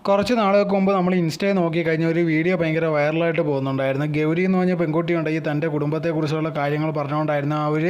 കുറച്ച് നാളുകൾക്ക് മുമ്പ് നമ്മൾ ഇൻസ്റ്റയിൽ നോക്കിക്കഴിഞ്ഞാൽ ഒരു വീഡിയോ ഭയങ്കര വൈറലായിട്ട് പോകുന്നുണ്ടായിരുന്നു. ഗൗരി എന്ന് പറഞ്ഞ പെൺകുട്ടി ഉണ്ടെങ്കിൽ തൻ്റെ കുടുംബത്തെക്കുറിച്ചുള്ള കാര്യങ്ങൾ പറഞ്ഞുകൊണ്ടായിരുന്നു അവർ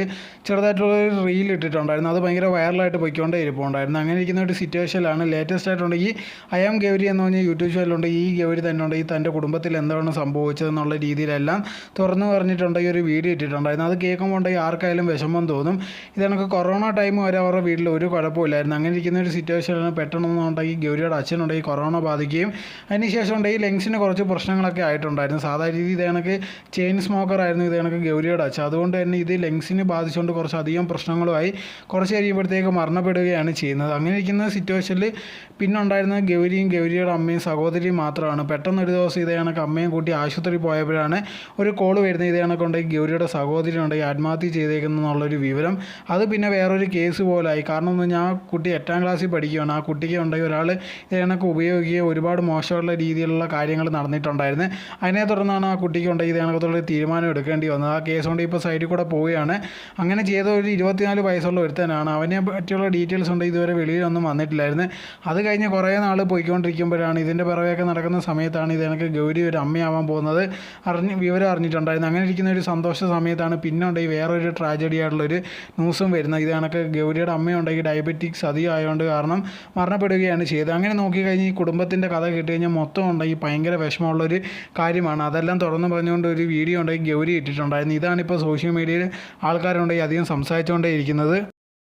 ചെറുതായിട്ടുള്ളൊരു റീൽ ഇട്ടിട്ടുണ്ടായിരുന്നു. അത് ഭയങ്കര വൈറലായിട്ട് പോയിക്കൊണ്ടേ ഇരിപ്പുണ്ടായിരുന്നു. അങ്ങനെ ഇരിക്കുന്ന ഒരു സിറ്റുവേഷനിലാണ് ലേറ്റസ്റ്റ് ആയിട്ടുണ്ടെങ്കിൽ ഐ ആം ഗൗരി എന്ന് പറഞ്ഞ യൂട്യൂബ് ചാനലുണ്ട്. ഈ ഗൗരി തന്നെ ഉണ്ടെങ്കിൽ തൻ്റെ കുടുംബത്തിൽ എന്താണ് സംഭവിച്ചതെന്നുള്ള രീതിയിലെല്ലാം തുറന്നു പറഞ്ഞിട്ടുണ്ടെങ്കിൽ ഒരു വീഡിയോ ഇട്ടിട്ടുണ്ടായിരുന്നു. അത് കേൾക്കുമ്പോൾ ഉണ്ടെങ്കിൽ ആർക്കായാലും വിഷമം തോന്നും. ഇതെനിക്ക് കൊറോണ ടൈം വരെ അവരുടെ വീട്ടിൽ ഒരു കുഴപ്പമില്ലായിരുന്നു. അങ്ങനെ ഇരിക്കുന്ന ഒരു സിറ്റുവേഷനിലാണ് പെട്ടെന്നൊന്നുണ്ടെങ്കിൽ ഗൗരിയുടെ അച്ഛനുണ്ടെങ്കിൽ കൊറോണ ബാധിക്കുകയും അതിനുശേഷം ഉണ്ട് ഈ ലങ്സിന് കുറച്ച് പ്രശ്നങ്ങളൊക്കെ ആയിട്ടുണ്ടായിരുന്നു. സാധാരണ രീതി ഇത് കണക്ക് ചെയിൻ സ്മോക്കർ ആയിരുന്നു ഇത് കണക്ക് ഗൗരിയുടെ അച്ഛൻ. അതുകൊണ്ട് തന്നെ ഇത് ലങ്സിന് ബാധിച്ചുകൊണ്ട് കുറച്ചധികം പ്രശ്നങ്ങളുമായി കുറച്ച് കഴിയുമ്പോഴത്തേക്ക് മരണപ്പെടുകയാണ് ചെയ്യുന്നത്. അങ്ങനെ ഇരിക്കുന്ന സിറ്റുവേഷനിൽ പിന്നെ ഉണ്ടായിരുന്നത് ഗൗരിയും ഗൗരിയുടെ അമ്മയും സഹോദരിയും മാത്രമാണ്. പെട്ടെന്നൊരു ദിവസം ഇത് കണക്ക് അമ്മയും കൂട്ടി ആശുപത്രി പോയപ്പോഴാണ് ഒരു കോൾ വരുന്നത്. ഇത് കണക്കുണ്ടെങ്കിൽ ഗൗരിയുടെ സഹോദരി ഉണ്ടെങ്കിൽ ആത്മഹത്യ ചെയ്തേക്കുന്നുള്ളൊരു വിവരം. അത് പിന്നെ വേറൊരു കേസ് പോലായി. കാരണം എന്ന് പറഞ്ഞാൽ ആ കുട്ടി 8ാം ക്ലാസ്സിൽ പഠിക്കുകയാണ്. ആ കുട്ടിക്ക് ഉണ്ടെങ്കിൽ ഒരാൾ ഇത് കണക്ക് ഉപയോഗിക്കുകയും ഒരുപാട് മോശമുള്ള രീതിയിലുള്ള കാര്യങ്ങൾ നടന്നിട്ടുണ്ടായിരുന്നു. അതിനെ തുടർന്നാണ് ആ കുട്ടിക്ക് ഉണ്ടെങ്കിൽ ഇത് കണക്കത്തുള്ള തീരുമാനം എടുക്കേണ്ടി വന്നത്. ആ കേസ് കൊണ്ട് ഇപ്പോൾ സൈഡിൽ കൂടെ പോവുകയാണ്. അങ്ങനെ ചെയ്ത ഒരു 24 വയസ്സുള്ള ഒരുത്തനാണ്. അവനെ പറ്റിയുള്ള ഡീറ്റെയിൽസ് ഉണ്ട് ഇതുവരെ വെളിയിലൊന്നും വന്നിട്ടില്ലായിരുന്നു. അത് കഴിഞ്ഞ് കുറേ നാൾ പോയിക്കൊണ്ടിരിക്കുമ്പോഴാണ് ഇതിൻ്റെ പിറകെയൊക്കെ നടക്കുന്ന സമയത്താണ് ഇത് കണക്ക് ഗൗരി ഒരു അമ്മയാവാൻ പോകുന്നത് വിവരം അറിഞ്ഞിട്ടുണ്ടായിരുന്നു. അങ്ങനെ ഇരിക്കുന്ന ഒരു സന്തോഷ സമയത്താണ് പിന്നെ ഉണ്ടെങ്കിൽ വേറൊരു ട്രാജഡി ആയിട്ടുള്ളൊരു ന്യൂസും വരുന്നത്. ഇത് കണക്ക് ഗൗരിയുടെ അമ്മയുണ്ടെങ്കിൽ ഡയബറ്റിക്സ് അധികം ആയതുകൊണ്ട് കാരണം മരണപ്പെടുകയാണ് ചെയ്തത്. അങ്ങനെ നോക്കിക്കഴിഞ്ഞാൽ ഈ കുടുംബത്തിൻ്റെ കഥ കേട്ട് കഴിഞ്ഞാൽ മൊത്തം ഉണ്ടെങ്കിൽ ഭയങ്കര വിഷമമുള്ളൊരു കാര്യമാണ്. അതെല്ലാം തുറന്ന് പറഞ്ഞുകൊണ്ട് ഒരു വീഡിയോ ഉണ്ടെങ്കിൽ ഗൗരി ഇട്ടിട്ടുണ്ടായിരുന്നു. ഇതാണിപ്പോൾ സോഷ്യൽ മീഡിയയിൽ ആൾക്കാരുണ്ടെങ്കിൽ അധികം സംസാരിച്ചുകൊണ്ടേ ഇരിക്കുന്നത്.